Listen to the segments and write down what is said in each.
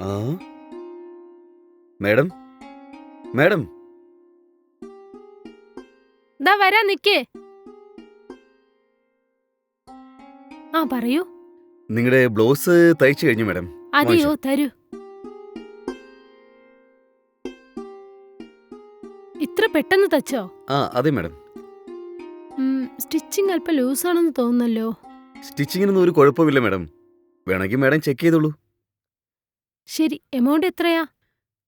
ആ madam, madam. ദാ വരാ നിക്കേ. ആ പറയൂ. നിങ്ങളുടെ ബ്ലൗസ് തയ്ച്ചു കഴിഞ്ഞു മാഡം. അതെയോ, തരൂ. ഇത്ര പെട്ടെന്ന് തച്ചോ? ആ അതെ മാഡം. സ്റ്റിച്ചിങ് അല്പം ലൂസാണെന്ന് തോന്നുന്നല്ലോ. സ്റ്റിച്ചിങ്ങിനൊന്നും ഒരു കുഴപ്പമില്ല മാഡം. വേണമെങ്കിൽ മാഡം ചെക്ക് ചെയ്തോളൂ. ശരി, എമൗണ്ട് എത്രയാ?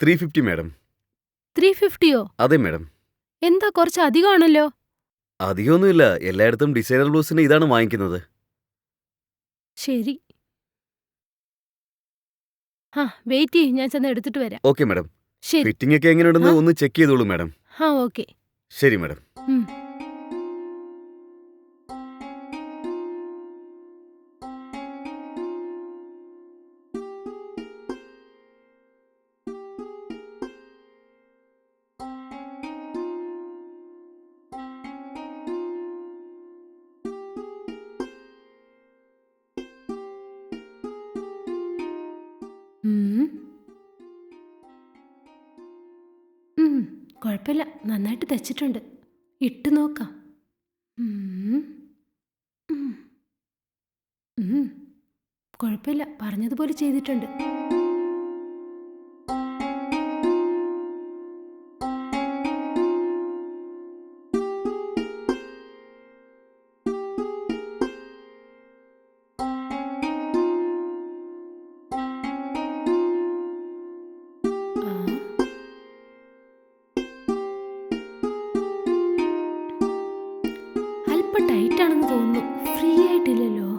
350 മാഡം. 350യോ? അതെ മാഡം. എന്താ കുറച്ച് അധികമാണല്ലോ. അധികമൊന്നുമില്ല, എല്ലായിടത്തും ഡിസൈനർ ബ്ലൗസിന് ഇതാണ് വാങ്ങിക്കുന്നത്. ശരി. ആ വെയിറ്റ് ചെയ്യ്, ഞാൻ ചെന്ന് എടുത്തിട്ട് വരാം. Okay madam. ശരി. ഫിറ്റിംഗ് ഒക്കെ എങ്ങനെയുണ്ടെന്ന് ഒന്ന് ചെക്ക് ചെയ്തോളൂ മാഡം. ആ ഓക്കെ. ശരി മാഡം. കുഴപ്പമില്ല, നന്നായിട്ട് തച്ചിട്ടുണ്ട്. ഇട്ട് നോക്കാം. കുഴപ്പമില്ല, പറഞ്ഞതുപോലെ ചെയ്തിട്ടുണ്ട്. അല്പം ടൈറ്റ് ആണെന്ന് തോന്നുന്നു. ഫ്രീ ആയിട്ടില്ലല്ലോ.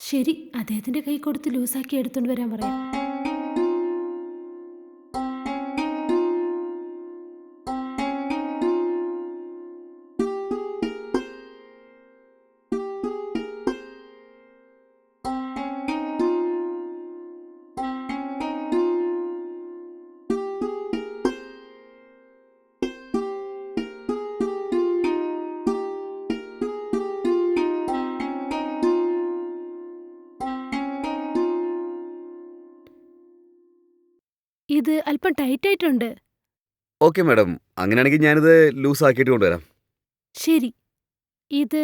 ശരി, അദ്ദേഹത്തിന്റെ കൈ കൊടുത്ത് ലൂസാക്കി എടുത്തോണ്ട് വരാൻ പറയാം. ഇത് അല്പം ടൈറ്റ് ആയിട്ടുണ്ട്. ഓക്കെ മാഡം, അങ്ങനെയാണെങ്കിൽ ഞാനിത് ലൂസ് ആക്കിയിട്ട് കൊണ്ടുവരാം. ശരി, ഇത്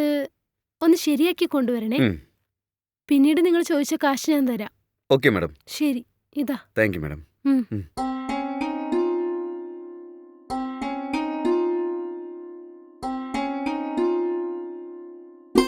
ഒന്ന് ശരിയാക്കി കൊണ്ടുവരണേ. പിന്നീട് നിങ്ങൾ ചോദിച്ച കാശ് ഞാൻ തരാം. Okay madam. ശരി, ഇതാ. Thank you madam.